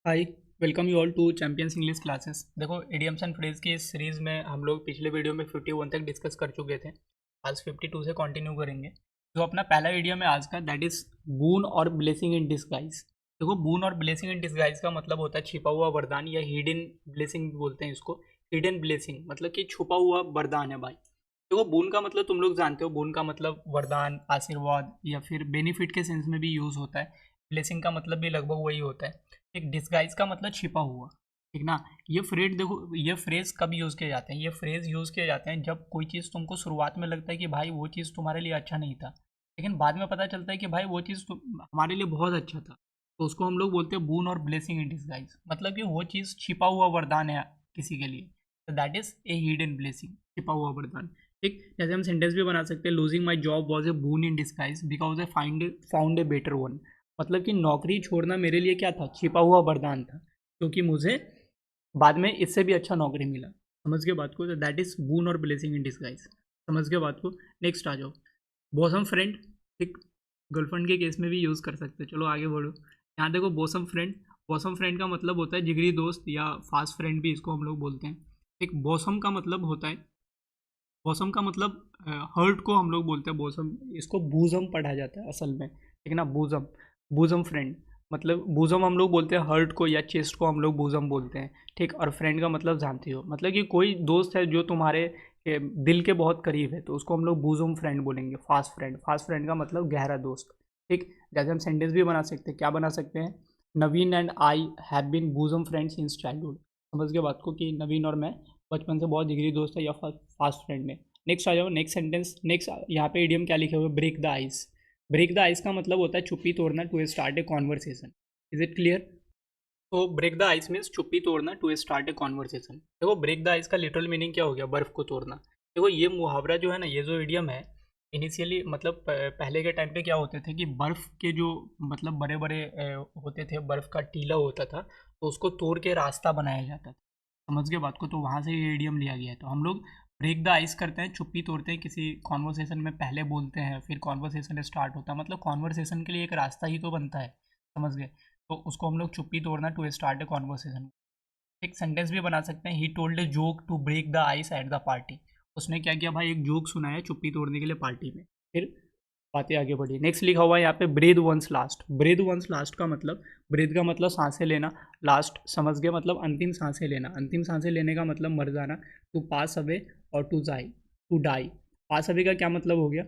Hi, welcome you all to champions English classes. देखो, idioms and phrase की इस series में हम लोग पिछले वीडियो में 51 तक डिस्कस कर चुके थे। आज 52 से कंटिन्यू करेंगे। जो अपना पहला इडियम है आज का, दैट इज़ बून और ब्लेसिंग इन डिस्गाइज। देखो, बून और ब्लेसिंग इन डिस्गाइज का मतलब होता है छिपा हुआ वरदान, या हिडन ब्लेसिंग बोलते हैं इसको। हिडन ब्लेसिंग मतलब कि छुपा हुआ वरदान है भाई। देखो, बून का मतलब तुम लोग जानते हो, बून का मतलब वरदान, आशीर्वाद या फिर बेनिफिट के सेंस में भी यूज़ होता है। ब्लेसिंग का मतलब भी लगभग वही होता है। एक डिस्गाइज का मतलब छिपा हुआ, ठीक ना। ये फ्रेज देखो, ये फ्रेज कब यूज़ किए जाते हैं? ये फ्रेज यूज़ किए जाते हैं जब कोई चीज़ तुमको शुरुआत में लगता है कि भाई वो चीज़ तुम्हारे लिए अच्छा नहीं था, लेकिन बाद में पता चलता है कि भाई वो चीज़ हमारे लिए बहुत अच्छा था। तो उसको हम लोग बोलते हैं बून और ब्लेसिंग इन डिस्गाइज। मतलब कि वो चीज़ छिपा हुआ वरदान है किसी के लिए, तो that is a hidden blessing, छिपा हुआ वरदान। ठीक, जैसे हम सेंटेंस भी बना सकते हैं, losing my job was a boon in disguise because I found a better one. मतलब कि नौकरी छोड़ना मेरे लिए क्या था? छिपा हुआ वरदान था, क्योंकि मुझे बाद में इससे भी अच्छा नौकरी मिला। समझ गए बात को? तो दैट इज बून और ब्लेसिंग इन डिस्गाइज। समझ गए बात को? नेक्स्ट आ जाओ, बॉसम फ्रेंड। ठीक, गर्लफ्रेंड के केस में भी यूज़ कर सकते हो। चलो आगे बढ़ो। यहाँ देखो, बॉसम फ्रेंड। बॉसम फ्रेंड का मतलब होता है जिगरी दोस्त, या फास्ट फ्रेंड भी इसको हम लोग बोलते हैं। एक बॉसम का मतलब होता है, बॉसम का मतलब हर्ट को हम लोग बोलते हैं बॉसम। इसको बूजम पढ़ा जाता है असल में, ठीक है ना। बूजम, बूजम फ्रेंड मतलब बूजम हम लोग बोलते हैं हर्ट को, या चेस्ट को हम लोग बूजम बोलते हैं। ठीक, और फ्रेंड का मतलब जानती हो, मतलब कि कोई दोस्त है जो तुम्हारे दिल के बहुत करीब है, तो उसको हम लोग बूजम फ्रेंड बोलेंगे। फास्ट फ्रेंड, फास्ट फ्रेंड का मतलब गहरा दोस्त। ठीक, जैसे हम सेंटेंस भी बना सकते हैं, क्या बना सकते हैं? Naveen and I have been bosom friend since childhood. समझ गए बात को, कि नवीन और मैं बचपन से बहुत जिगरी दोस्त है, या फास्ट फ्रेंड है। नेक्स्ट आ जाओ, नेक्स्ट सेंटेंस। नेक्स्ट यहाँ पे इडियम क्या लिखे हुए? Break the ice. Break the ice का मतलब होता है चुप्पी तोड़ना, to start a conversation. Is it clear? तो ब्रेक द आइस मीन्स चुप्पी तोड़ना, टू स्टार्ट ए कॉन्वर्सेशन। देखो, ब्रेक द आइस का लिटरल मीनिंग क्या हो गया? बर्फ को तोड़ना। देखो, ये मुहावरा जो है ना, ये जो इडियम है, इनिशियली मतलब पहले के टाइम पे क्या होते थे कि बर्फ के जो मतलब बड़े बड़े होते थे, बर्फ का टीला होता था, तो उसको तोड़ के रास्ता बनाया जाता था। समझ गए बात को? तो वहाँ से ये इडियम लिया गया है। तो हम लोग ब्रेक द आइस करते हैं, चुप्पी तोड़ते हैं, किसी कॉन्वर्सेशन में पहले बोलते हैं, फिर कॉन्वर्सेशन स्टार्ट होता है। मतलब कॉन्वर्सेशन के लिए एक रास्ता ही तो बनता है। समझ गए? तो उसको हम लोग चुप्पी तोड़ना, टू स्टार्ट ए कॉन्वर्सेशन। एक सेंटेंस भी बना सकते हैं, he told a joke to break the ice at the party. उसने क्या किया भाई? एक जोक सुनाया चुप्पी तोड़ने के लिए पार्टी में। फिर बातें आगे बढ़ी। नेक्स्ट लिखा हुआ है यहाँ पे, breathe one's last. Breathe one's last का मतलब, ब्रीद का मतलब सांसें लेना, लास्ट समझ गए मतलब अंतिम सांसें लेना। अंतिम सांसें लेने का मतलब मर जाना। टू पास अवे और to die, to die. Pass away का क्या मतलब हो गया?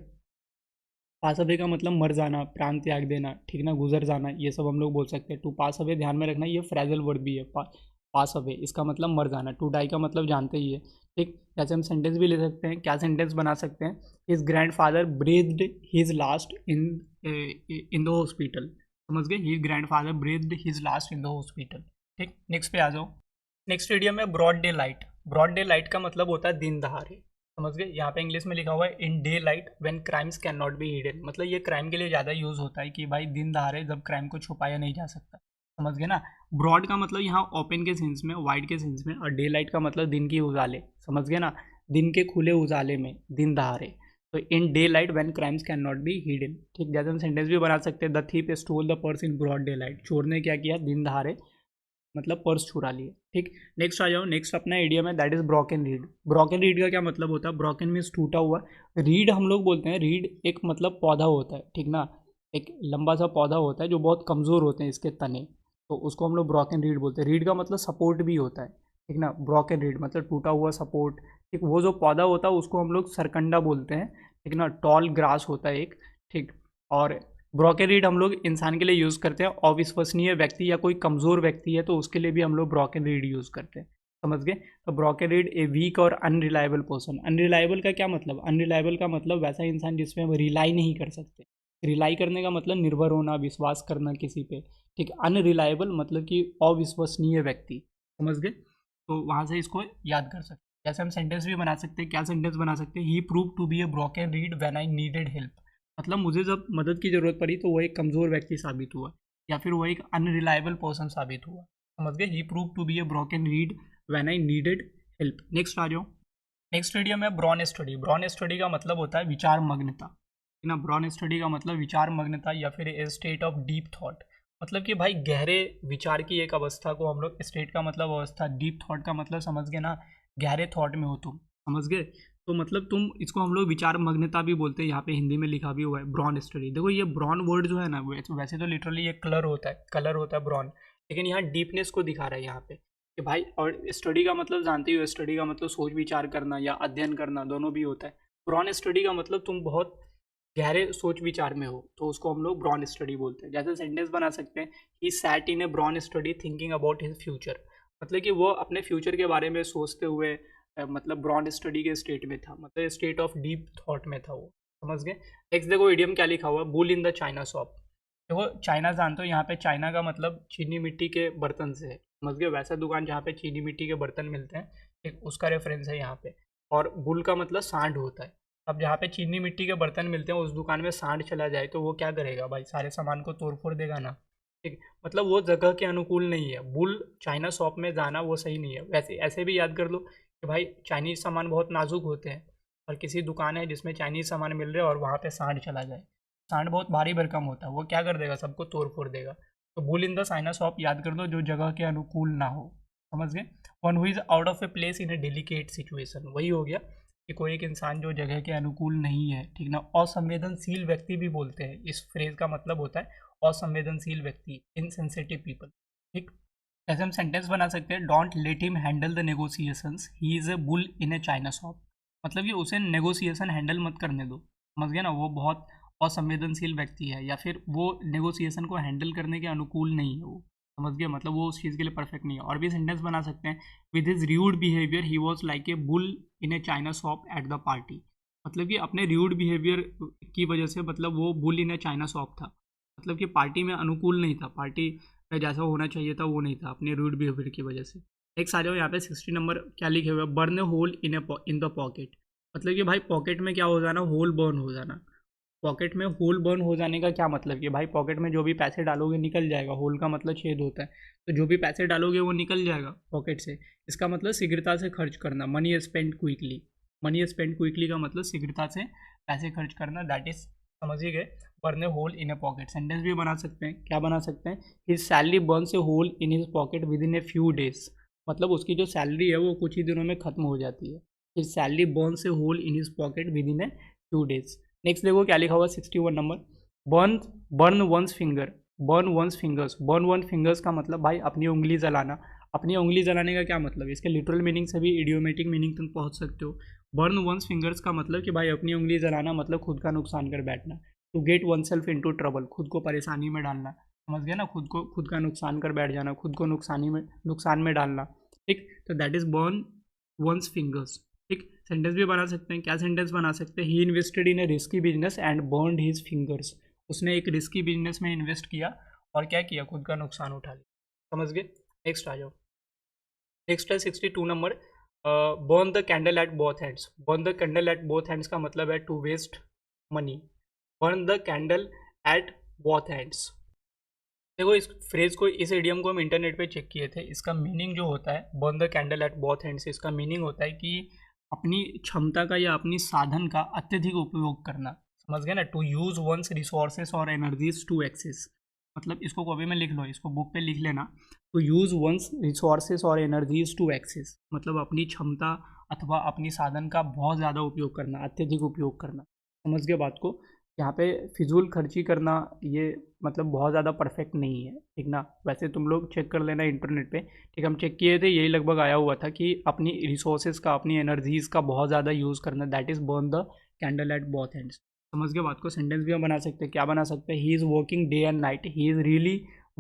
पास अवे का मतलब मर जाना, प्राण त्याग देना, ठीक ना, गुजर जाना, ये सब हम लोग बोल सकते हैं। टू पास अवे ध्यान में रखना, ये फ्रेजल वर्ड भी है। पास अवे इसका मतलब मर जाना। टू डाई का मतलब जानते ही है। ठीक, जैसे हम सेंटेंस भी ले सकते हैं। क्या सेंटेंस बना सकते हैं? His grandfather breathed his last in the hospital. समझ गए? His grandfather breathed his last in the hospital. ठीक, नेक्स्ट पे आ जाओ। नेक्स्ट इडियम है broad daylight. Broad daylight का मतलब होता है दिन दहाड़े। समझ गए? यहाँ पे इंग्लिश में लिखा हुआ है, इन daylight when crimes can not be hidden. मतलब ये क्राइम के लिए ज़्यादा यूज़ होता है, कि भाई दिन दहाड़े जब क्राइम को छुपाया नहीं जा सकता। समझ गए ना? ब्रॉड का मतलब यहाँ ओपन के सेंस में, वाइड के सेंस में, और डे लाइट का मतलब दिन की उजाले। समझ गए ना? दिन के खुले उजाले में, दिन दहाड़े। तो in daylight when crimes can not be hidden. ठीक, जैसे हम सेंटेंस भी बना सकते हैं, the thief stole the purse in broad daylight. चोर ने क्या किया? दिन दहाड़े मतलब पर्स चुरा लिए। ठीक, नेक्स्ट आ जाओ। नेक्स्ट अपना इडियम है, that is broken read. Broken read का क्या मतलब होता है? ब्रोकन मीन्स टूटा हुआ। रीड हम लोग बोलते हैं, रीड एक मतलब पौधा होता है, ठीक ना। एक लंबा सा पौधा होता है जो बहुत कमज़ोर होते हैं इसके तने, तो उसको हम लोग ब्रोकन रीड बोलते हैं। रीड का मतलब सपोर्ट भी होता है, ठीक ना। ब्रोकन रीड मतलब टूटा हुआ सपोर्ट। ठीक, वो जो पौधा होता है उसको हम लोग सरकंडा बोलते हैं, ठीक ना। टॉल ग्रास होता है एक। ठीक, और ब्रोकन रीड हम लोग इंसान के लिए यूज़ करते हैं। अविश्वसनीय व्यक्ति या कोई कमज़ोर व्यक्ति है तो उसके लिए भी हम लोग ब्रोकन रीड यूज़ करते हैं। समझ गए? तो ब्रोकन रीड ए वीक और अनरिलायबल पर्सन। अनरिलायबल का क्या मतलब? अनरिलायबल का मतलब वैसा इंसान जिसमें हम रिलाई नहीं कर सकते। रिलाई करने का मतलब निर्भर होना, विश्वास करना किसी पे। ठीक, अनरिलायबल मतलब कि अविश्वसनीय व्यक्ति। समझ गए? तो वहाँ से इसको याद कर सकते हैं। जैसे हम सेंटेंस भी बना सकते हैं। क्या सेंटेंस बना सकते हैं? He prove to be a broken reed when I needed help. मतलब मुझे जब मदद की ज़रूरत पड़ी तो वो एक कमज़ोर व्यक्ति साबित हुआ, या फिर वो एक अनरिलायबल पर्सन साबित हुआ। समझ गए? He prove to be a broken reed when I needed help. Next आ जाओ। नेक्स्ट इडियम है ब्रॉन स्टडी। ब्रॉन स्टडी का मतलब होता है विचार मग्नता, है ना। ब्रॉन स्टडी का मतलब विचार मग्नता, या फिर ए स्टेट ऑफ डीप थॉट। मतलब कि भाई गहरे विचार की एक अवस्था को हम लोग, स्टेट का मतलब अवस्था, डीप थॉट का मतलब समझ गए ना, गहरे थॉट में हो तुम, समझ गए। तो मतलब तुम, इसको हम लोग विचार मग्नता भी बोलते हैं, यहाँ पे हिंदी में लिखा भी हुआ है ब्रॉन स्टडी। देखो ये ब्रॉन वर्ड जो है ना, वैसे तो लिटरली ये कलर होता है ब्रॉन, लेकिन यहाँ डीपनेस को दिखा रहा है यहाँ पे कि भाई, और स्टडी का मतलब जानते ही हो, स्टडी का मतलब सोच विचार करना या अध्ययन करना, दोनों भी होता है। ब्रॉन स्टडी का मतलब तुम बहुत गहरे सोच विचार में हो, तो उसको हम लोग ब्रॉन स्टडी बोलते हैं। जैसे सेंटेंस बना सकते हैं, he sat in a brown study thinking about his future, मतलब कि वो अपने फ्यूचर के बारे में सोचते हुए मतलब ब्रॉन स्टडी के स्टेट में था, मतलब स्टेट ऑफ डीप थॉट में था वो, समझ गए। नेक्स्ट देखो इडियम क्या लिखा हुआ है, bull in the China shop. देखो चाइना जानते हो, यहाँ पे चाइना का मतलब चीनी मिट्टी के बर्तन से है, समझ गए। वैसा दुकान जहाँ पे चीनी मिट्टी के बर्तन मिलते हैं, ठीक, उसका रेफरेंस है यहाँ पे। और बुल का मतलब सांड होता है। अब जहाँ पे चीनी मिट्टी के बर्तन मिलते हैं, उस दुकान में सांड चला जाए तो वो क्या करेगा भाई, सारे सामान को तोड़ फोड़ देगा ना, ठीक। मतलब वो जगह के अनुकूल नहीं है, बुल चाइना शॉप में जाना वो सही नहीं है। वैसे ऐसे भी याद कर लो कि भाई चाइनीज़ सामान बहुत नाजुक होते हैं, और किसी दुकान है जिसमें चाइनीज़ सामान मिल रहे हैं और वहाँ पे सांड चला जाए, सांड बहुत भारी भरकम होता है, वो क्या कर देगा, सबको तोड़ फोड़ देगा। तो bull in the China shop याद कर दो, जो जगह के अनुकूल ना हो, समझ गए। One who is out of a place in A delicate situation, वही हो गया कि कोई एक इंसान जो जगह के अनुकूल नहीं है, ठीक ना। असंवेदनशील व्यक्ति भी बोलते हैं, इस फ्रेज का मतलब होता है असंवेदनशील व्यक्ति, इनसेंसिटिव पीपल, ठीक। ऐसे हम सेंटेंस बना सकते हैं, don't let him handle the negotiations, he is a bull in A China shop. मतलब कि उसे नेगोशिएशन हैंडल मत करने दो, समझ गए ना, वो बहुत असंवेदनशील व्यक्ति है, या फिर वो नेगोशिएशन को हैंडल करने के अनुकूल नहीं है वो, समझ गए, मतलब वो उस चीज़ के लिए परफेक्ट नहीं है। और भी सेंटेंस बना सकते हैं, with his rude behaviour he was like a bull in A China shop eight the party. मतलब कि अपने र्यूड बिहेवियर की वजह से, मतलब वो bull in A China shop था, मतलब कि पार्टी में अनुकूल नहीं था, पार्टी में जैसा होना चाहिए था वो नहीं था, अपने र्यूड बिहेवियर की वजह से। एक सारे यहाँ पे 60 नंबर क्या लिखे हुए, burn hole in the pocket. मतलब कि भाई पॉकेट में क्या हो जाना, होल बर्न हो जाना। पॉकेट में होल बर्न हो जाने का क्या मतलब, कि भाई पॉकेट में जो भी पैसे डालोगे निकल जाएगा, होल का मतलब छेद होता है, तो जो भी पैसे डालोगे वो निकल जाएगा पॉकेट से। इसका मतलब शीघ्रता से खर्च करना, money spend quickly. Money spend quickly का मतलब शीघ्रता से पैसे खर्च करना, दैट इज, समझ ही गए, burn a hole in a pocket. Sentence भी बना सकते हैं, क्या बना सकते हैं, his salary burns a hole in his pocket within a few days. मतलब उसकी जो सैलरी है वो कुछ ही दिनों में खत्म हो जाती है। His salary burns a hole in his pocket within a few days. Next देखो क्या लिखा हुआ 61 number, burn burn one's finger. Burn one's fingers, burn one fingers का मतलब भाई अपनी उंगली जलाना। अपनी उंगली जलाने का क्या मतलब, इसके लिटरल मीनिंग से भी इडियोमेटिक मीनिंग तुम पहुंच सकते हो। बर्न वंस फिंगर्स का मतलब कि भाई अपनी उंगली जलाना, मतलब खुद का नुकसान कर बैठना। To get oneself into trouble, खुद को परेशानी में डालना, समझ गया ना, खुद का नुकसान कर बैठ जाना, खुद को नुकसान में डालना, ठीक। तो that is burn one's fingers, ठीक। सेंटेंस भी बना सकते हैं, क्या सेंटेंस बना सकते हैं, he invested in a risky business and burned his fingers. उसने एक रिस्की बिजनेस में इन्वेस्ट किया और क्या किया, खुद का नुकसान उठा लिया, समझ गए। नेक्स्ट आ जाओ, नेक्स्ट है 62 number, burn the candle at both hands. Burn the candle at both hands का मतलब है to waste money. Burn the candle at both hands, देखो इस फ्रेज को, इस इडियम को हम इंटरनेट पे चेक किए थे। इसका मीनिंग जो होता है, burn the candle at both hands, इसका मीनिंग होता है कि अपनी क्षमता का या अपनी साधन का अत्यधिक उपयोग करना, समझ गए ना। टू यूज़ वंस रिसोर्सेस और एनर्जीज टू एक्सेस, मतलब इसको कॉपी में लिख लो, इसको बुक पे लिख लेना। टू यूज़ वंस रिसोर्सेस और एनर्जीज टू एक्सेस, मतलब अपनी क्षमता अथवा अपनी साधन का बहुत ज़्यादा उपयोग करना, अत्यधिक उपयोग करना, समझ गए बात को। यहाँ पे फिजूल खर्ची करना ये मतलब बहुत ज़्यादा परफेक्ट नहीं है, ठीक ना। वैसे तुम लोग चेक कर लेना इंटरनेट पे, ठीक। हम चेक किए थे, यही लगभग आया हुआ था कि अपनी रिसोर्सेज का, अपनी एनर्जीज़ का बहुत ज़्यादा यूज़ करना, that is burn the candle at both hands, समझ गए बात को। सेंटेंस भी हम बना सकते हैं, क्या बना सकते हैं, he is working day and night, he is really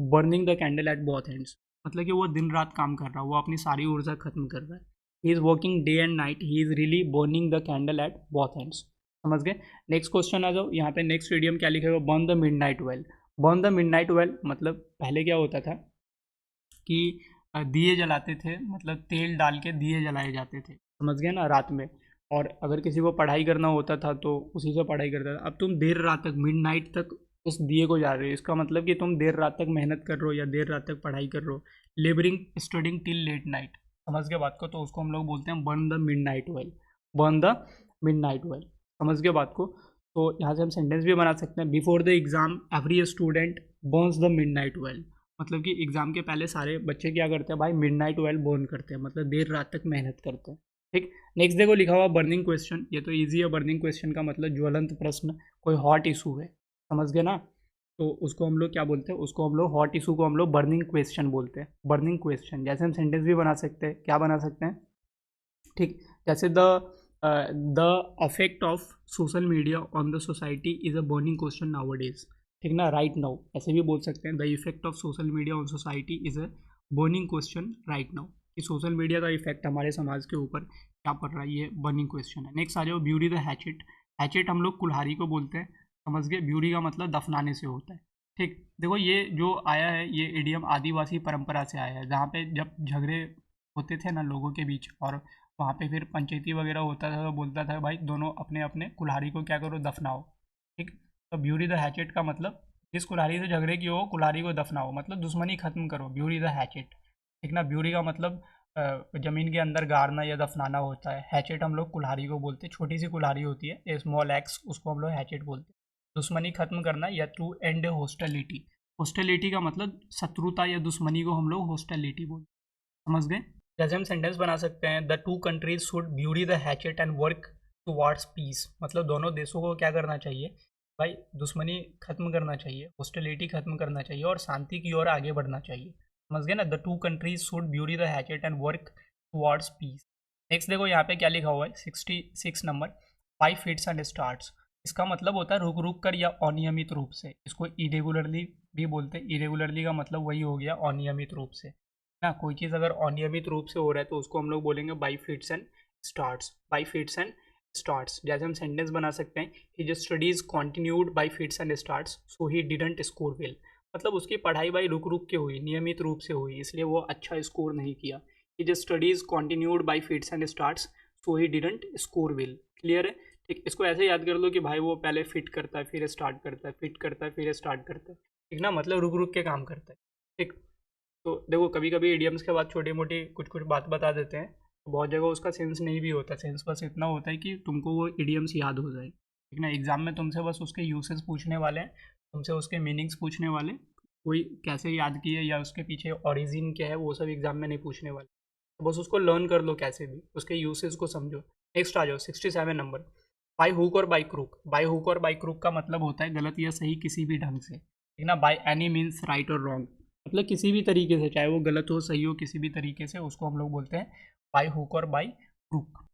burning the candle at both hands. मतलब कि वो दिन रात काम कर रहा है, वो अपनी सारी ऊर्जा खत्म कर रहा है। He is working day and night, he is really burning the candle at both hands, समझ गए। नेक्स्ट क्वेश्चन आ जाओ, यहाँ पे नेक्स्ट इडियम क्या लिखा हुआ, burn the midnight well. Burn the midnight well मतलब पहले क्या होता था कि दिए जलाते थे, मतलब तेल डाल के दिए जलाए जाते थे, समझ गए ना, रात में। और अगर किसी को पढ़ाई करना होता था तो उसी से पढ़ाई करता था। अब तुम देर रात तक, मिडनाइट तक उस दिए को जा रहे हो, इसका मतलब कि तुम देर रात तक मेहनत कर रहे हो या देर रात तक पढ़ाई कर रहे हो, labouring studying till late night, समझ गए बात को। तो उसको हम लोग बोलते हैं burn the midnight well, burn the midnight well, समझ गए बात को। तो यहाँ से हम सेंटेंस भी बना सकते हैं, before the exam every student Burns the midnight oil. मतलब कि एग्जाम के पहले सारे बच्चे क्या करते हैं भाई, मिडनाइट ऑयल बर्न करते हैं, मतलब देर रात तक मेहनत करते हैं। ठीक, नेक्स्ट देखो लिखा हुआ बर्निंग क्वेश्चन, ये तो ईजी है। बर्निंग क्वेश्चन का मतलब ज्वलंत प्रश्न, कोई हॉट इशू है, समझ गए ना, तो उसको हम लोग क्या बोलते हैं, उसको हम लोग हॉट इशू को हम लोग बर्निंग क्वेश्चन बोलते हैं। बर्निंग क्वेश्चन जैसे हम सेंटेंस भी बना सकते हैं, क्या बना सकते हैं, ठीक, जैसे the affect of social media on the society is a burning question now days. ठीक ना, राइट नाउ ऐसे भी बोल सकते हैं, the effect of social media on society is a burning question right now, कि सोशल मीडिया का effect हमारे समाज के ऊपर क्या पड़ रहा है, ये बर्निंग क्वेश्चन है। नेक्स्ट आ जाओ, ब्यूरी द हैचेट। हैचेट हम लोग कुल्हाड़ी को बोलते हैं, समझ गए, ब्यूरी का मतलब दफनाने से होता है। ठीक, देखो ये जो आया है ये इडियम आदिवासी परंपरा से आया है, जहाँ पे जब झगड़े होते थे ना लोगों के बीच, और वहाँ पे फिर पंचायती वगैरह होता था, तो बोलता था भाई दोनों अपने अपने कुल्हाड़ी को क्या करो, दफनाओ। ठीक, तो ब्यूरी द हैचेट का मतलब जिस कुल्हाड़ी से झगड़े की हो कुल्हाड़ी को दफनाओ, मतलब दुश्मनी खत्म करो, ब्यूरी द हैचेट। ठीक ना, ब्यूरी का मतलब जमीन के अंदर गाड़ना या दफनाना होता है। हैचेट हम लोग कुल्हाड़ी को बोलते हैं, छोटी सी कुल्हाड़ी होती है स्मॉल एक्स, उसको हम लोग हैचेट बोलते हैं। दुश्मनी खत्म करना या टू एंड हॉस्टिलिटी। हॉस्टिलिटी का मतलब शत्रुता या दुश्मनी को हम लोग हॉस्टिलिटी बोलते हैं, समझ गए। जैसे हम सेंटेंस बना सकते हैं, the two countries should bury the hatchet and work towards peace. मतलब दोनों देशों को क्या करना चाहिए भाई, दुश्मनी खत्म करना चाहिए, हॉस्टिलिटी खत्म करना चाहिए और शांति की ओर आगे बढ़ना चाहिए, समझ गए ना। The two countries should bury the hatchet and work towards peace. Next देखो यहाँ पे क्या लिखा हुआ है, 66 नंबर, 5 हिट्स एंड स्टार्ट्स। इसका मतलब होता है रुक रुक कर या अनियमित रूप से, इसको इरेगुलरली भी बोलते हैं। इरेगुलरली का मतलब वही हो गया अनियमित रूप से ना, कोई चीज़ अगर अनियमित रूप से हो रहा है तो उसको हम लोग बोलेंगे by fits and starts, by fits and starts. जैसे हम सेंटेंस बना सकते हैं, he just studies continued by fits and starts so he didn't score well. मतलब उसकी पढ़ाई भाई रुक रुक के हुई, नियमित रूप से हुई, इसलिए वो अच्छा स्कोर नहीं किया। He just studies continued by fits and starts so he didn't score well. Clear है, ठीक, इसको ऐसे याद कर लो कि भाई वो पहले फिट करता है फिर स्टार्ट करता है, फिट करता है फिर स्टार्ट करता है, ठीक ना, मतलब रुक रुक के काम करता है। ठीक, तो देखो कभी कभी इडियम्स के बाद छोटी मोटी कुछ कुछ बात बता देते हैं, तो बहुत जगह उसका सेंस नहीं भी होता, सेंस बस इतना होता है कि तुमको वो इडियम्स याद हो जाए, ठीक ना। एग्जाम में तुमसे बस उसके यूसेस पूछने वाले हैं, तुमसे उसके मीनिंग्स पूछने वाले, कोई कैसे याद किए या उसके पीछे ओरिजिन क्या है वो सब एग्जाम में नहीं पूछने वाले, तो बस उसको लर्न कर लो कैसे भी, उसके यूसेस को समझो। नेक्स्ट आ जाओ 67 नंबर, बाई हुक और बाई क्रूक। बाई हुक और बाई क्रूक का मतलब होता है गलत या सही किसी भी ढंग से, ठीक ना। बाई एनी मीन्स राइट और रॉन्ग, मतलब किसी भी तरीके से, चाहे वो गलत हो सही हो, किसी भी तरीके से उसको हम लोग बोलते हैं बाई हुक और बाई क्रूक।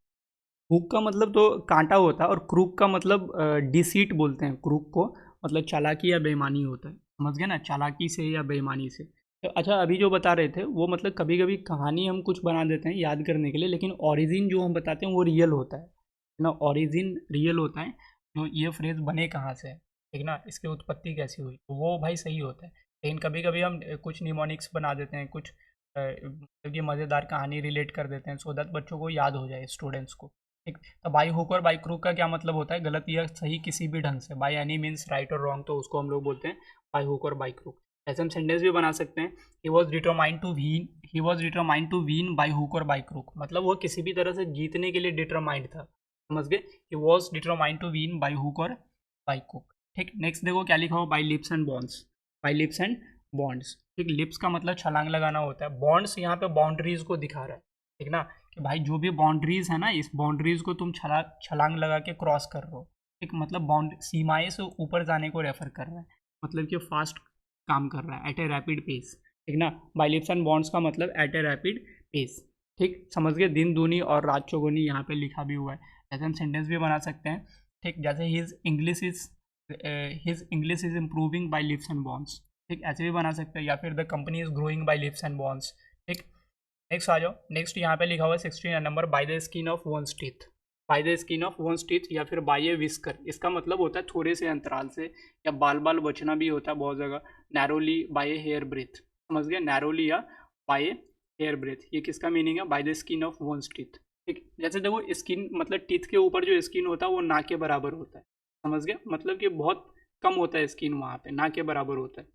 हुक का मतलब तो कांटा होता है, और क्रूक का मतलब डिसीट बोलते हैं क्रूक को, मतलब चालाकी या बेईमानी होता है, समझ गए ना, चालाकी से या बेईमानी से। तो अच्छा अभी जो बता रहे थे वो मतलब कभी कभी कहानी हम कुछ बना देते हैं याद करने के लिए, लेकिन ओरिजिन जो हम बताते हैं वो रियल होता है ना, ओरिजिन रियल होता है, जो ये फ्रेज बने कहाँ से, ठीक ना, इसकी उत्पत्ति कैसी हुई, तो वो भाई सही होता है। लेकिन कभी कभी हम कुछ निमोनिक्स बना देते हैं, कुछ मतलब कि मज़ेदार कहानी रिलेट कर देते हैं, सो दैट बच्चों को याद हो जाए, स्टूडेंट्स को। ठीक, तो बाई हुक और बाई क्रूक का क्या मतलब होता है, गलत या सही किसी भी ढंग से, बाई एनी मीन्स राइट और रॉन्ग, तो उसको हम लोग बोलते हैं बाई हुक और बाई क्रूक। ऐसे हम सेंटेंस भी बना सकते हैं, he was determined to win, he was determined to win by hook और बाई क्रूक, मतलब वो किसी भी तरह से जीतने के लिए डिटरमाइंड था, समझ गए, he was determined to win by hook और बाई क्रूक। ठीक, नेक्स्ट देखो क्या लिखा हो, by leaps and bounds. By leaps and bounds, ठीक, लिप्स का मतलब छलांग लगाना होता है, बॉन्ड्स यहाँ पे बाउंड्रीज को दिखा रहा है, ठीक ना, कि भाई जो भी बाउंड्रीज है ना, इस बाउंड्रीज को तुम छलांग लगा के क्रॉस कर रहे हो, ठीक, मतलब बाउंड सीमाएं से ऊपर जाने को रेफर कर रहा है, मतलब कि फास्ट काम कर रहा है, एट ए रैपिड पेस, ठीक ना। बाई लिप्स एंड बॉन्ड्स का मतलब एट ए रैपिड पेस, ठीक, समझ गए, दिन दूनी और रात चौगुनी यहाँ पे लिखा भी हुआ है। ऐसे हम सेंटेंस भी बना सकते हैं, ठीक, जैसे his English is improving by leaps and bounds, ठीक, ऐसे भी बना सकते हैं, या फिर the company is growing by leaps and bounds. ठीक, नेक्स्ट आ जाओ, नेक्स्ट यहाँ पे लिखा हुआ है 16 number, by the skin of one's teeth. By the skin of one's teeth या फिर बाय ए विस्कर, इसका मतलब होता है थोड़े से अंतराल से, या बाल बाल बचना भी होता है बहुत जगह। Narrowly by a hair breath, समझ गए, नैरोली या बाय ए हेयर ब्रेथ, ये किसका मीनिंग है, by the skin of one's teeth. ठीक, जैसे देखो स्किन मतलब टीथ के ऊपर जो स्किन होता है वो ना के बराबर होता है, समझ गए, मतलब कि बहुत कम होता है स्किन वहाँ पे, ना के बराबर होता है,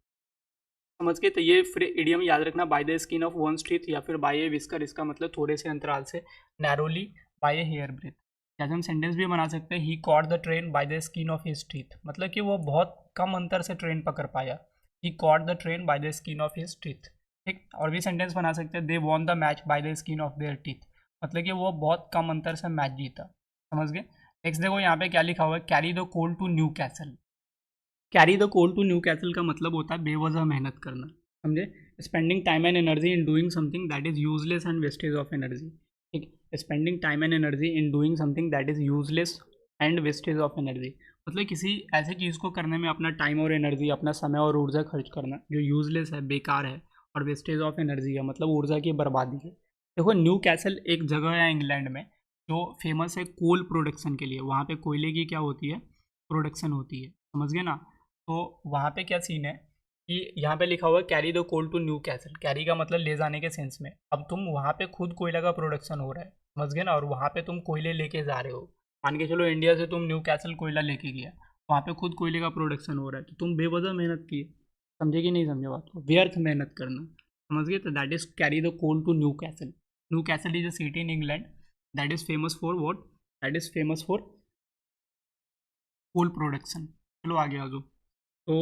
समझ गए। तो ये फिर इडियम याद रखना, by the skin of one's teeth या फिर बाय ए विस्कर, इसका मतलब थोड़े से अंतराल से, narrowly by a hair breadth. जैसे हम सेंटेंस भी बना सकते हैं, he caught the train by the skin of his teeth, मतलब कि वो बहुत कम अंतर से ट्रेन पकड़ पाया। He caught the train by the skin of his teeth. ठीक, और भी सेंटेंस बना सकते हैं, they won the match by the skin of their teeth, मतलब कि वो बहुत कम अंतर से मैच जीता। समझ गए। नेक्स्ट देखो यहाँ पे क्या लिखा हुआ है, carry the coal to Newcastle. Carry the coal to Newcastle का मतलब होता है बेवजह मेहनत करना। समझे। Spending time and energy in doing something that is useless and wastage of energy. ठीक, spending time and energy in doing something that is useless and wastage of energy, मतलब किसी ऐसी चीज़ को करने में अपना टाइम और एनर्जी, अपना समय और ऊर्जा खर्च करना जो यूजलेस है, बेकार है, और वेस्टेज ऑफ एनर्जी है, मतलब ऊर्जा की बर्बादी है। देखो न्यू कैसल एक जगह है इंग्लैंड में जो फेमस है कोल प्रोडक्शन के लिए। वहाँ पे कोयले की क्या होती है, प्रोडक्शन होती है। समझ गए ना। तो वहाँ पे क्या सीन है कि यहाँ पे लिखा हुआ है carry the coal to Newcastle. Carry का मतलब ले जाने के सेंस में। अब तुम वहाँ पे खुद कोयला का प्रोडक्शन हो रहा है, समझ गए ना, और वहाँ पे तुम कोयले लेके जा रहे हो। मान के चलो इंडिया से तुम न्यू कैसल कोयला लेके गया, वहाँ पे खुद कोयले का प्रोडक्शन हो रहा है, तो तुम बेवजह मेहनत किए। समझे कि नहीं समझे बात को, व्यर्थ मेहनत करना। समझ गए। तो that is carry the coal to Newcastle. Newcastle is a city in England that is famous for what, that is famous for coal production. चलो आगे आ जाओ। तो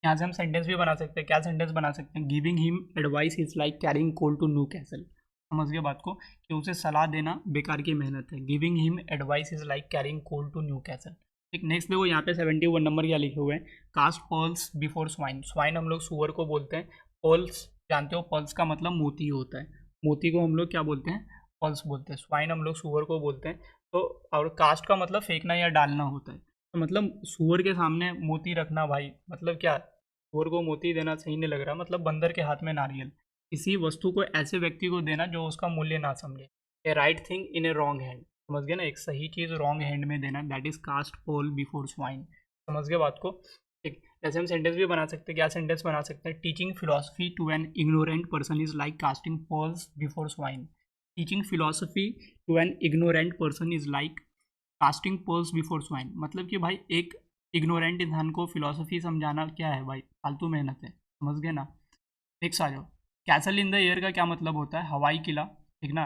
यहाँ से हम सेंटेंस भी बना सकते हैं। क्या सेंटेंस बना सकते हैं, giving him advice is like carrying coal to Newcastle. समझ गए बात को, कि उसे सलाह देना बेकार की मेहनत है। Giving him advice is like carrying coal to Newcastle. ठीक, नेक्स्ट देखो यहाँ पे 71 नंबर क्या लिखे हुए हैं, cast pearls before swine. Swine हम लोग सुअर को बोलते हैं। पर्ल्स जानते हो, पर्ल्स का मतलब मोती होता है। मोती को हम लोग क्या बोलते हैं, पर्ल्स बोलते हैं। स्वाइन हम लोग सुअर को बोलते हैं। तो और कास्ट का मतलब फेंकना या डालना होता है। तो मतलब सुअर के सामने मोती रखना भाई, मतलब क्या, सुअर को मोती देना सही नहीं लग रहा, मतलब बंदर के हाथ में नारियल। किसी वस्तु को ऐसे व्यक्ति को देना जो उसका मूल्य ना समझे। A right thing in a wrong hand. समझ गए ना, एक सही चीज़ रॉन्ग हैंड में देना, that is cast pearl before swine. समझ गए बात को। ठीक, जैसे हम सेंटेंस भी बना सकते हैं। क्या सेंटेंस बना सकते हैं, teaching philosophy to an ignorant person is like casting pearls before swine. Teaching philosophy to an ignorant person is like casting pearls before swine, मतलब कि भाई एक इग्नोरेंट इंसान को फिलोसफी समझाना क्या है भाई, फालतू मेहनत है। समझ गए ना। नेक्स्ट आ जाओ। कैसल इन द एयर का क्या मतलब होता है, हवाई किला। ठीक ना,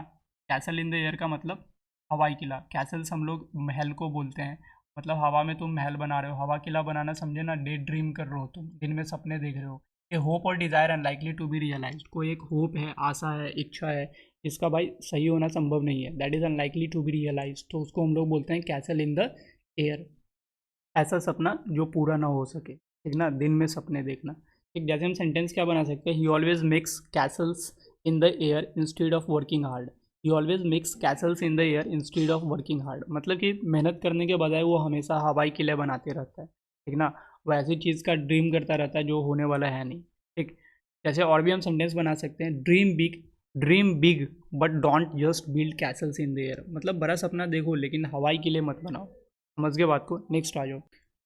कैसल इन द एयर का मतलब हवाई किला। कैसल्स हम लोग महल को बोलते हैं, मतलब हवा में तुम महल बना रहे हो। हवा किला बनाना समझे ना, डे ड्रीम कर रहे हो तुम, दिन में सपने देख रहे हो। ए होप और desire unlikely to be realised. कोई एक होप है, आशा है, इच्छा है, जिसका भाई सही होना संभव नहीं है, that is unlikely to be realised, तो उसको हम लोग बोलते हैं कैसल इन द एयर। ऐसा सपना जो पूरा ना हो सके। ठीक ना, दिन में सपने देखना। ठीक, जैसे हम सेंटेंस क्या बना सकते हैं, ही always makes Castle's in the air instead of working hard. He always makes Castle's in the air instead of working hard, मतलब कि मेहनत करने के बजाय वो हमेशा हवाई किले बनाते रहता है। ठीक ना, वो ऐसी चीज़ का ड्रीम करता रहता है जो होने वाला है नहीं। ठीक, जैसे और भी हम सेंटेंस बना सकते हैं, dream big but don't just build Castle's in the air, मतलब बड़ा सपना देखो लेकिन हवाई किले मत बनाओ। समझ गए बात को। नेक्स्ट आ जाओ।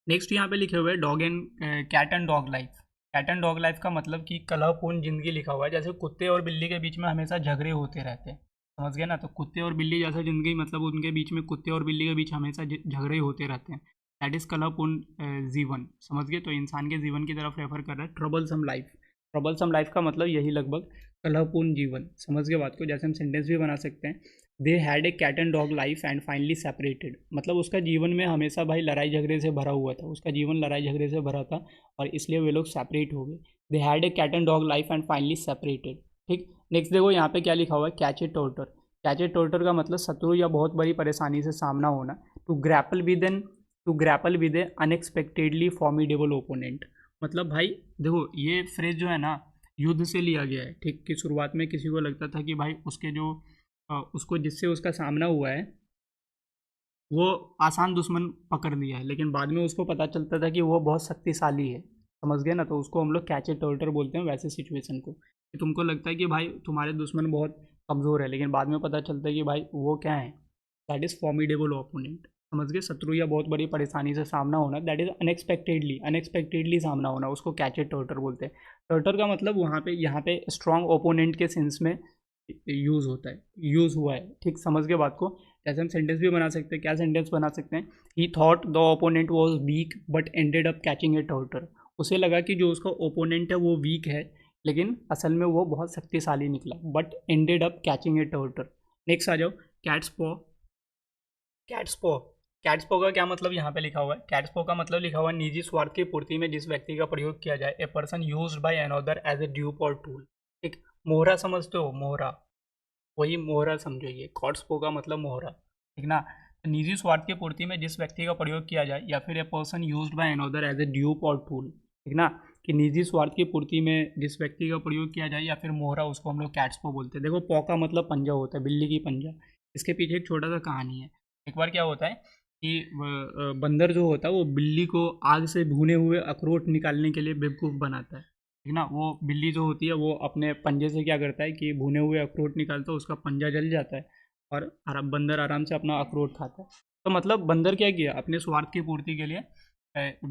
नेक्स्ट यहाँ पे लिखे हुए हैं dog and cat and dog life. Cat and dog life का मतलब कि कलहपूर्ण जिंदगी लिखा हुआ है। जैसे कुत्ते और बिल्ली के बीच में हमेशा झगड़े होते रहते हैं। समझ गए ना, तो कुत्ते और बिल्ली जैसा जिंदगी, मतलब उनके बीच में, कुत्ते और बिल्ली के बीच हमेशा झगड़े होते रहते हैं। दैट इज कलहपूर्ण जीवन। समझ गए, तो इंसान के जीवन की तरफ रेफर कर रहा है ट्रबलसम लाइफ। ट्रबलसम लाइफ का मतलब यही लगभग, कलहपूर्ण जीवन। समझ गए बात को। जैसे हम सेंटेंस भी बना सकते हैं, they had a cat and dog life and finally separated, मतलब उसका जीवन में हमेशा भाई लड़ाई झगड़े से भरा हुआ था, उसका जीवन लड़ाई झगड़े से भरा था और इसलिए वे लोग सेपरेट हो गए। They had a cat and dog life and finally separated. ठीक, नेक्स्ट देखो यहाँ पे क्या लिखा हुआ है, कैच ए टोर्टर। कैच ए टोर्टर का मतलब शत्रु या बहुत बड़ी परेशानी से सामना होना। To grapple with a unexpectedly formidable opponent, मतलब भाई देखो ये फ्रेज जो है ना, युद्ध से लिया गया है। ठीक, कि शुरुआत में किसी को लगता था कि भाई उसके जो उसको जिससे उसका सामना हुआ है वो आसान दुश्मन पकड़ लिया है, लेकिन बाद में उसको पता चलता था कि वो बहुत शक्तिशाली है। समझ गए ना, तो उसको हम लोग कैच ए टोर्टर बोलते हैं वैसे सिचुएशन को, कि तुमको लगता है कि भाई तुम्हारे दुश्मन बहुत कमज़ोर है, लेकिन बाद में पता चलता है कि भाई वो क्या है, दैट इज़ फॉर्मिडेबल ओपोनेंट। समझ गए, शत्रु या बहुत बड़ी परेशानी से सामना होना, दैट इज़ अनएक्सपेक्टेडली सामना होना, उसको कैच ए टोर्टर बोलते हैं। टोर्टर का मतलब वहाँ पे, यहाँ पे स्ट्रॉन्ग ओपोनेंट के सेंस में यूज़ होता है, यूज़ हुआ है। ठीक, समझ गए बात को। जैसे हम सेंटेंस भी बना सकते हैं। क्या सेंटेंस बना सकते हैं, he thought the opponent was weak but ended up catching a tartar. उसे लगा कि जो उसका ओपोनेंट है वो वीक है, लेकिन असल में वो बहुत शक्तिशाली निकला, but ended up catching a tartar. Next आ जाओ, कैट्स पॉ। कैट्सपो, कैट्सपो का क्या मतलब यहाँ पे लिखा हुआ है? कैट्सपो का मतलब लिखा हुआ है निजी स्वार्थ की पूर्ति में जिस व्यक्ति का प्रयोग किया जाए, a person used by another as a dupe और टूल। ठीक, मोहरा समझते हो? मोहरा, वही मोहरा समझो, ये कॉट्सपो का मतलब मोहरा, ठीक ना। तो निजी स्वार्थ की पूर्ति में जिस व्यक्ति का प्रयोग किया जाए, या फिर a person used by another as a dupe और टूल, ठीक ना, कि निजी स्वार्थ की पूर्ति में जिस व्यक्ति का प्रयोग किया जाए या फिर मोहरा, उसको हम लोग कैट्सपो बोलते हैं। देखो पॉ का मतलब पंजा होता है, बिल्ली की पंजा। इसके पीछे एक छोटा सा कहानी है। एक बार क्या होता है कि बंदर जो होता है वो बिल्ली को आग से भुने हुए अखरोट निकालने के लिए बेवकूफ़ बनाता है, ठीक ना। वो बिल्ली जो होती है वो अपने पंजे से क्या करता है कि भुने हुए अखरोट निकालता है, उसका पंजा जल जाता है और बंदर आराम से अपना अखरोट खाता है। तो मतलब बंदर क्या किया, अपने स्वार्थ की पूर्ति के लिए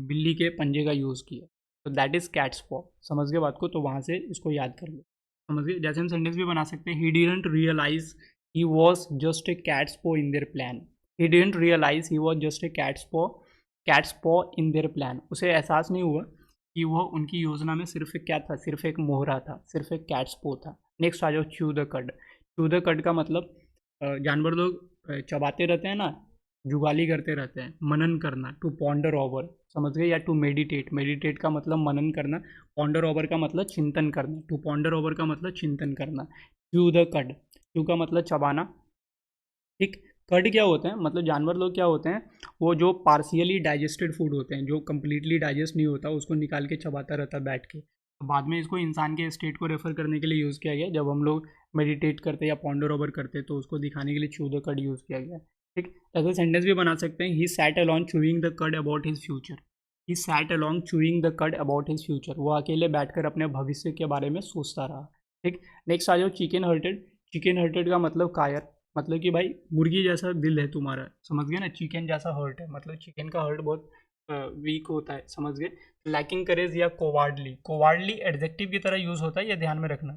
बिल्ली के पंजे का यूज़ किया। तो दैट इज़ कैट्स पॉ। समझ गए बात को? तो वहाँ से इसको याद कर लो। समझ गए? जैसे हम सेंटेंस भी बना सकते हैं, he didn't realise he was just a cat's paw in their plan. He didn't realise he was just a cat's paw in their plan. उसे एहसास नहीं हुआ कि वह उनकी योजना में सिर्फ एक क्या था, सिर्फ एक मोहरा था, सिर्फ एक कैट्स पो था। नेक्स्ट आ जाओ, च्यू द कड। च्यू द कड का मतलब जानवर लोग चबाते रहते हैं ना, जुगाली करते रहते हैं, मनन करना, टू पॉन्डर ओवर, समझ गए? या टू मेडिटेट, मेडिटेट का मतलब मनन करना, पॉन्डर ओवर का मतलब चिंतन करना, टू पॉन्डर ओवर का मतलब चिंतन करना। च्यू द कड, च्यू का मतलब चबाना, ठीक। कड क्या होते हैं, मतलब जानवर लोग क्या होते हैं, वो जो पार्शियली डाइजेस्टेड फूड होते हैं, जो कम्प्लीटली डाइजेस्ट नहीं होता, उसको निकाल के चबाता रहता है बैठ के। तो बाद में इसको इंसान के स्टेट को रेफर करने के लिए यूज़ किया गया। जब हम लोग मेडिटेट करते या पॉन्डर ओवर करते तो उसको दिखाने के लिए च्यू द कड यूज़ किया गया, ठीक। ऐसे सेंटेंस भी बना सकते हैं, he sat along chewing the cud about his future. He sat along chewing the cud about his future. वो अकेले बैठकर अपने भविष्य के बारे में सोचता रहा, ठीक। नेक्स्ट आ जाओ, चिकन हर्टेड। चिकन हर्टेड का मतलब कायर, मतलब कि भाई मुर्गी जैसा दिल है तुम्हारा, समझ गए ना। चिकन जैसा हर्ट है, मतलब चिकन का हर्ट बहुत वीक होता है, समझ गए। लैकिंग करेज या कोवार्डली, कोवार्डली एडजेक्टिव की तरह यूज़ होता है, ये ध्यान में रखना।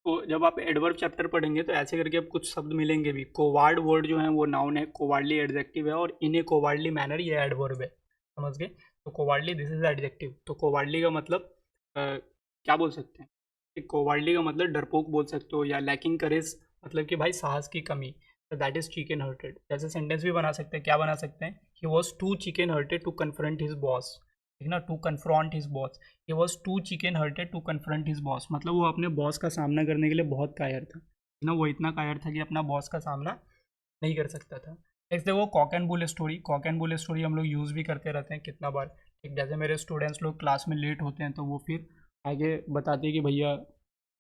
तो जब आप एडवर्ब चैप्टर पढ़ेंगे तो ऐसे करके अब कुछ शब्द मिलेंगे भी। कोवार्ड वर्ड जो है वो नाउन है, कोवार्डली एडजेक्टिव है, और इन ए कोवार्डली मैनर ये एडवर्ब है, समझ गए। तो कोवार्डली दिस इज एडजेक्टिव। तो कोवार्डली का मतलब क्या बोल सकते हैं? कोवार्डली का मतलब डरपोक बोल सकते हो, या लैकिंग करेज मतलब कि भाई साहस की कमी। तो दैट इज चिकन हर्टेड। जैसे सेंटेंस भी बना सकते हैं, क्या बना सकते हैं? He was too chicken hearted to confront his boss, ठीक ना, to confront his boss. He was too chicken hearted to confront his boss, मतलब वो अपने बॉस का सामना करने के लिए बहुत कायर था, ना। वो इतना कायर था कि अपना बॉस का सामना नहीं कर सकता था। नेक्स्ट देखो, Kock and bull story. Kock and bull story हम लोग यूज़ भी करते रहते हैं कितना बार, ठीक। जैसे मेरे स्टूडेंट्स लोग क्लास में लेट होते हैं तो वो फिर आगे बताते हैं कि भैया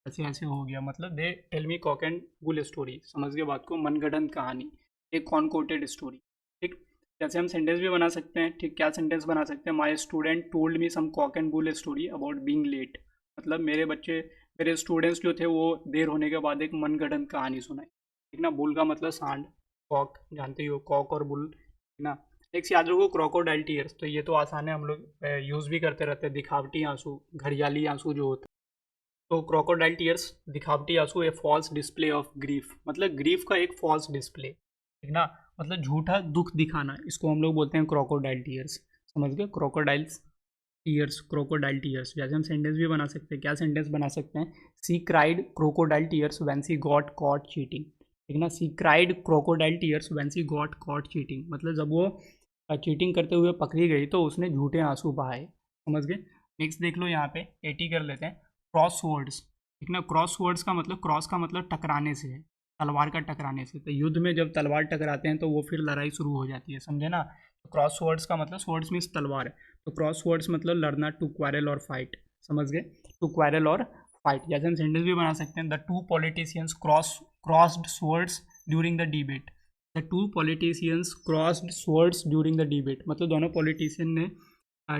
ऐसे ऐसे हो गया, मतलब they tell me cock and bull story. समझ गए बात को? मनगढ़ंत कहानी, एक कॉनकोटेड स्टोरी, ठीक। जैसे हम सेंटेंस भी बना सकते हैं, ठीक। क्या सेंटेंस बना सकते हैं? My student told me some cock and bull story about being late. मतलब मेरे स्टूडेंट्स जो थे वो देर होने के बाद एक मनगढ़ंत कहानी सुनाई, ठीक ना। बुल का मतलब सांड, कॉक जानते ही हो, कॉक और बुल, ठीक ना। नेक्स्ट याद रखो, क्रोकोडाइल टीयर्स। तो ये तो आसान है, हम लोग यूज़ भी करते रहते हैं। दिखावटी आंसू, घड़ियाली आंसू जो होता है। तो क्रोकोडाइल टीयर्स, दिखावटी आंसू, ए फॉल्स डिस्प्ले ऑफ ग्रीफ, मतलब ग्रीफ का एक फॉल्स डिस्प्ले, ठीक ना, मतलब झूठा दुख दिखाना, इसको हम लोग बोलते हैं क्रोकोडाइल टीयर्स। समझ गए? Crocodiles tears, crocodile tears. जैसे हम सेंटेंस भी बना सकते हैं, क्या सेंटेंस बना सकते हैं? She cried crocodile tears when she got caught cheating, ठीक ना। She cried crocodile tears when she got caught cheating, मतलब जब वो चीटिंग करते हुए पकड़ी गई तो उसने झूठे आंसू बहाए, समझ गए। नेक्स्ट देख लो, यहाँ पे 80 कर लेते हैं। क्रॉस वर्ड्स, ठीक ना। क्रॉस वर्ड्स का मतलब, क्रॉस का मतलब टकराने से है, तलवार का टकराने से। तो युद्ध में जब तलवार टकराते हैं तो वो फिर लड़ाई शुरू हो जाती है, समझे ना। तो क्रॉस वर्ड्स का मतलब, स्वर्ड्स मीन्स तलवार है, तो क्रॉस वर्ड्स मतलब लड़ना, टू क्वारल और फाइट, समझ गए। टू क्वारल और फाइट। जैसे हम सेंटेंस भी बना सकते हैं, the to politicians crossed swords during the debate. The two politicians crossed swords during the debate, मतलब दोनों पॉलिटिशियन ने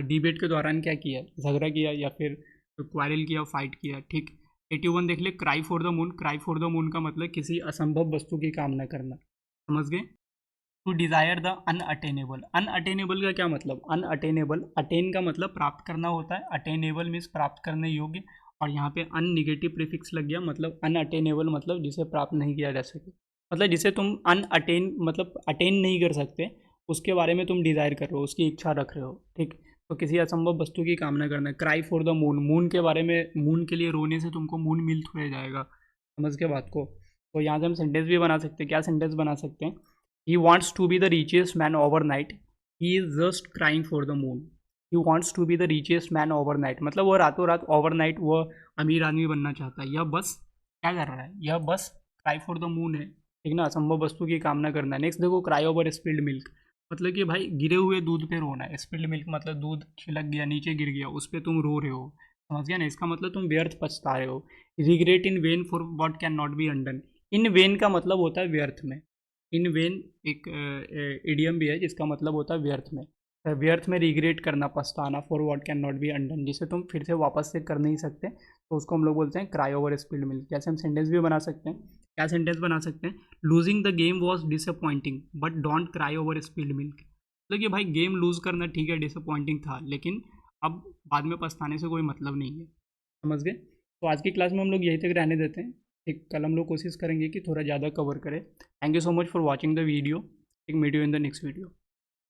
डिबेट के दौरान क्या किया? झगड़ा किया या फिर क्वारल किया, फाइट किया, ठीक। 81 देख ले, cry for the moon. Cry for the moon का मतलब किसी असंभव वस्तु की कामना करना, समझ गए। To desire the unattainable. Unattainable का क्या मतलब? अनअटेनेबल, अटेन का मतलब प्राप्त करना होता है, अटेनेबल मीन्स प्राप्त करने योग्य, और यहाँ पे अन निगेटिव प्रीफिक्स लग गया, मतलब अनअटेनेबल मतलब जिसे प्राप्त नहीं किया जा सके, मतलब जिसे तुम अनअटेन मतलब अटेन नहीं कर सकते, उसके बारे में तुम डिज़ायर कर रहे हो, उसकी इच्छा रख रहे हो, ठीक। तो किसी असंभव वस्तु की कामना करना है। Cry for the moon, moon के बारे में, मून के लिए रोने से तुमको मून मिल थोड़े जाएगा, समझ के बात को। तो यहाँ से हम सेंटेंस भी बना सकते हैं, क्या सेंटेंस बना सकते हैं? He wants to be the richest man overnight, he is just crying for the moon. He wants to be the richest man overnight, मतलब वो रातों रात ओवर नाइट वो अमीर आदमी बनना चाहता है। यह बस क्या कर रहा है, यह बस क्राई फॉर द मून है, ठीक ना, असंभव वस्तु की कामना करना है। नेक्स्ट देखो, क्राई ओवर स्पिल्ड मिल्क, मतलब कि भाई गिरे हुए दूध पे रोना है। स्पिल्ड मिल्क मतलब दूध छिलक गया, नीचे गिर गया, उस पर तुम रो रहे हो, समझ गया ना, इसका मतलब तुम व्यर्थ पछता रहे हो। Regret in when for what can not be undone, in when का मतलब होता है व्यर्थ में। इन वेन एक इडियम भी है जिसका मतलब होता है व्यर्थ में। व्यर्थ में रिग्रेट करना, पछताना, for what can not be undone, जिसे तुम फिर से वापस से कर नहीं सकते, तो उसको हम लोग बोलते हैं क्राई ओवर स्पिल्ड मिल्क। जैसे हम सेंटेंस भी बना सकते हैं, क्या सेंटेंस बना सकते हैं, losing the game was disappointing but don't cry over spilled milk. मतलब कि भाई गेम लूज़ करना ठीक है, डिसअपॉइंटिंग था, लेकिन अब बाद में पछताने से कोई मतलब नहीं है, समझ गए। तो आज की क्लास में हम लोग यहीं तक रहने देते हैं, ठीक। कल हम लोग कोशिश करेंगे कि थोड़ा ज़्यादा कवर करें। Thank you so much for watching the video, एक meet you in the next video.